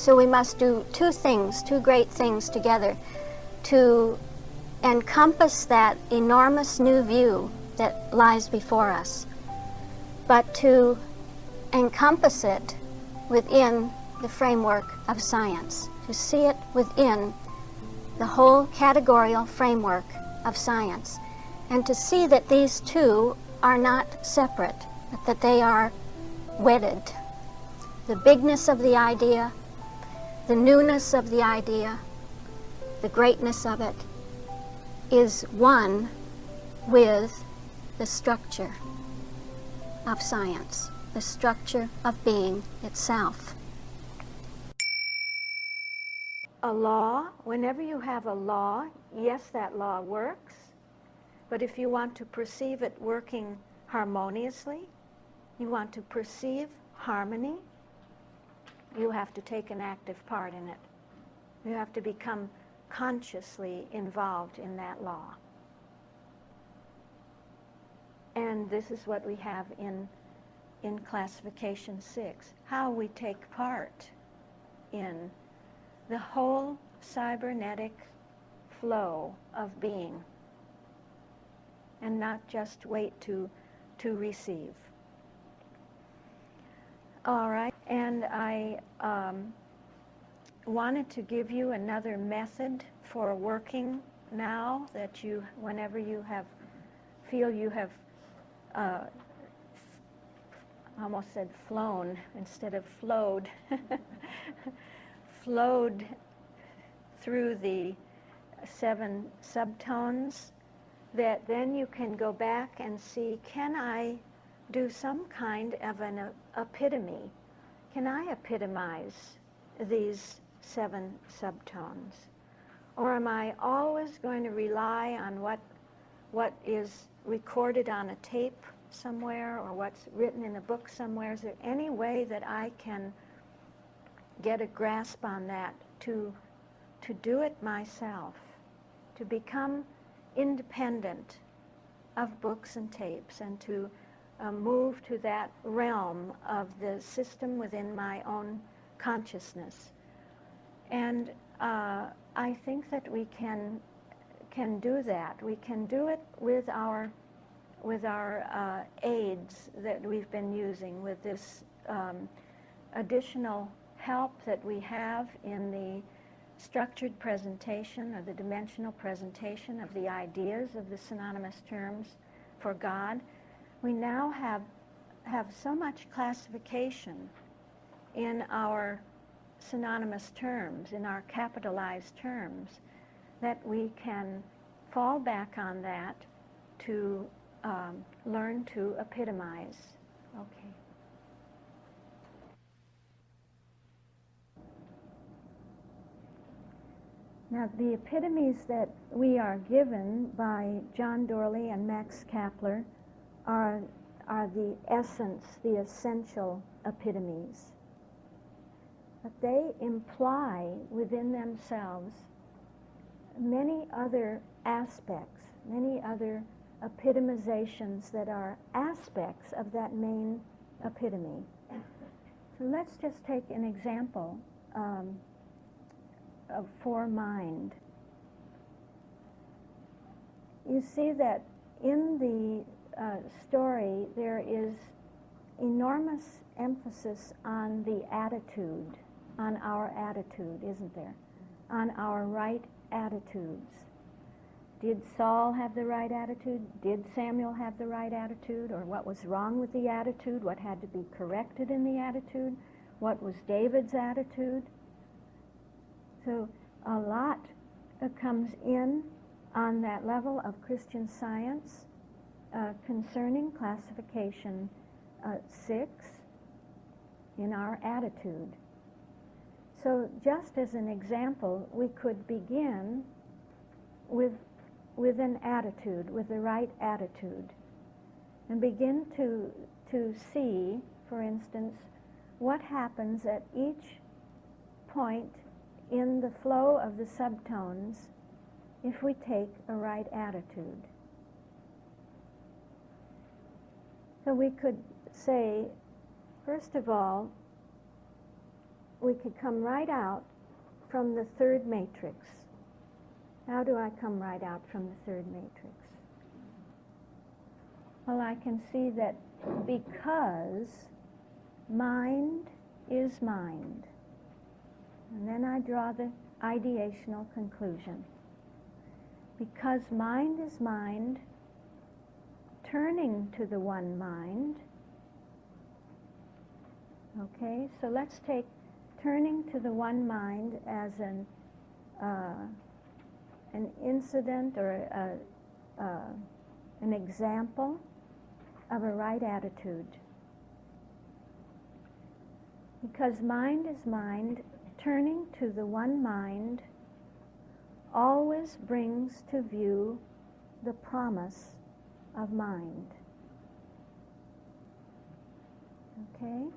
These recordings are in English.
So we must do two things, two great things together to encompass that enormous new view that lies before us, but to encompass it within the framework of science, to see it within the whole categorical framework of science, and to see that these two are not separate, but that they are wedded. The bigness of the idea, the newness of the idea, the greatness of it is one with the structure of science, the structure of being itself. A law, whenever you have a law, yes, that law works, but if you want to perceive it working harmoniously, you want to perceive harmony, you have to take an active part in it. You have to become consciously involved in that law. And this is what we have in classification 6, how we take part in the whole cybernetic flow of being, and not just wait to receive. All right, and I wanted to give you another method for working now that you, whenever you feel you have, I almost said flown instead of flowed, flowed through the 7 subtones, that then you can go back and see, can I do some kind of an epitome? Can I epitomize these 7 subtones? Or am I always going to rely on what is recorded on a tape somewhere, or what's written in a book somewhere? Is there any way that I can get a grasp on that, to do it myself, to become independent of books and tapes, and to move to that realm of the system within my own consciousness? And I think that we can do that. We can do it with our aids that we've been using, with this additional help that we have in the structured presentation, or the dimensional presentation of the ideas of the synonymous terms for God. We now have so much classification in our synonymous terms, in our capitalized terms, that we can fall back on that to learn to epitomize. Okay. Now, the epitomes that we are given by John Dorley and Max Kapler are the essence, the essential epitomes. But they imply within themselves many other aspects, many other epitomizations that are aspects of that main epitome. So let's just take an example for mind. You see that in the story there is enormous emphasis on the attitude, on our attitude, isn't there? On our right attitudes. Did Saul have the right attitude? Did Samuel have the right attitude? Or what was wrong with the attitude? What had to be corrected in the attitude? What was David's attitude? So a lot comes in on that level of Christian Science concerning classification 6 in our attitude. So just as an example, we could begin with an attitude, with the right attitude, and begin to see, for instance, what happens at each point in the flow of the subtones if we take a right attitude. So we could say, first of all, we could come right out from the third matrix. How do I come right out from the third matrix? Well, I can see that because mind is mind, and then I draw the ideational conclusion. Because mind is mind, turning to the one mind. Okay, so let's take turning to the one mind as an incident or an example of a right attitude. Because mind is mind, turning to the one mind always brings to view the promise of mind. Okay?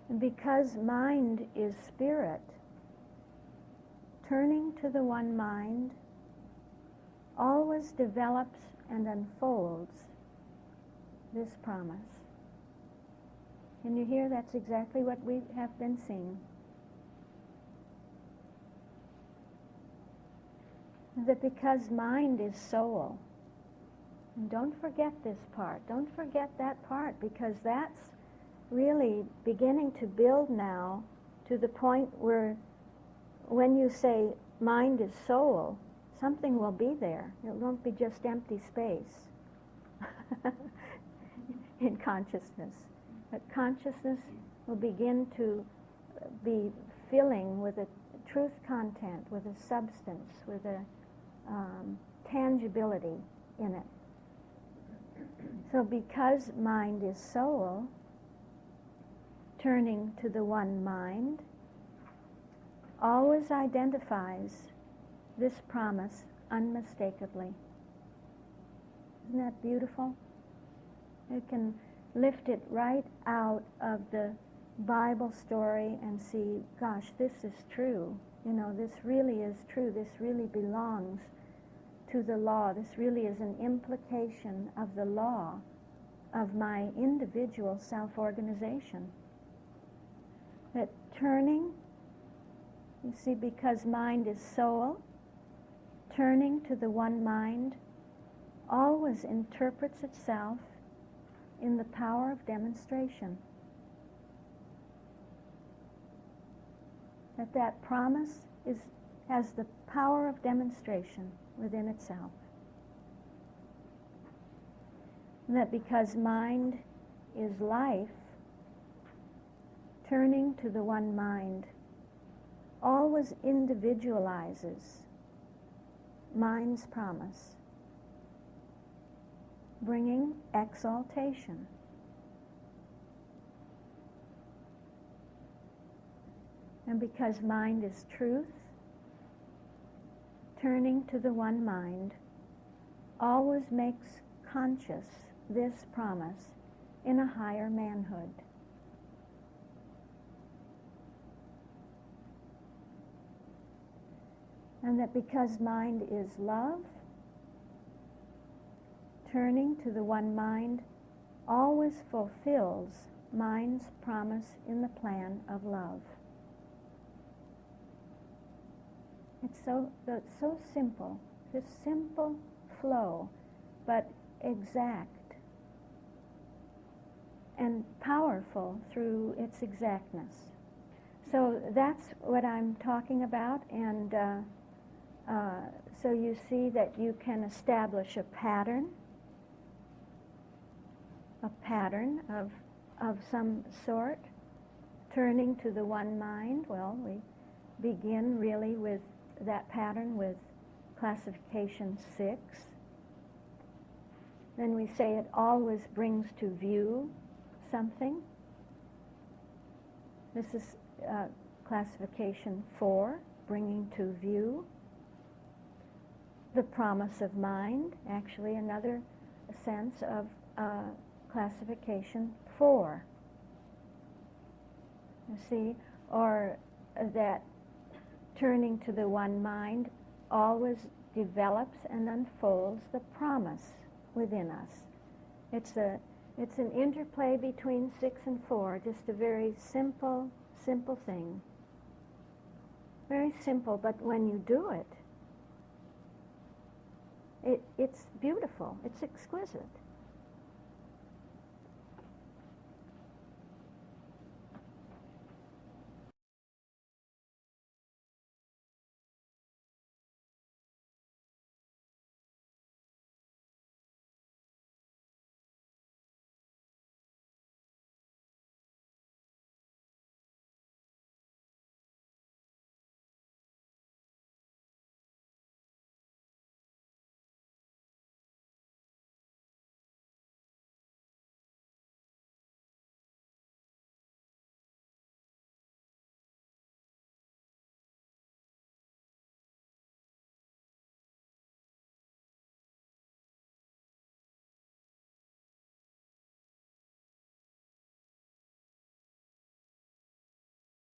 And because mind is spirit, turning to the one mind always develops and unfolds this promise. Can you hear? That's exactly what we have been seeing. That because mind is soul, and don't forget this part, don't forget that part, because that's really beginning to build now to the point where when you say mind is soul, something will be there. It won't be just empty space in consciousness. But consciousness will begin to be filling with a truth content, with a substance, with a tangibility in it. So because mind is soul, turning to the one mind always identifies this promise unmistakably. Isn't that beautiful? You can lift it right out of the Bible story and see, gosh, this is true. You know, this really is true. This really belongs to the law. This really is an implication of the law of my individual self-organization. That turning, you see, because mind is soul, turning to the one mind always interprets itself in the power of demonstration. That promise has the power of demonstration within itself. And that because mind is life, turning to the one mind always individualizes mind's promise, bringing exaltation. And because mind is truth, turning to the one mind always makes conscious this promise in a higher manhood. And that because mind is love, turning to the one mind always fulfills mind's promise in the plan of love. It's so simple, this simple flow, but exact and powerful through its exactness. So that's what I'm talking about, and so you see that you can establish a pattern of some sort, turning to the one mind. Well, we begin really with that pattern with classification 6. Then we say it always brings to view something. This is classification 4, bringing to view. The promise of mind, actually another sense of classification 4. You see, or that turning to the one mind always develops and unfolds the promise within us. It's It's an interplay between 6 and 4, just a very simple, simple thing. Very simple, but when you do it, it's beautiful. It's exquisite.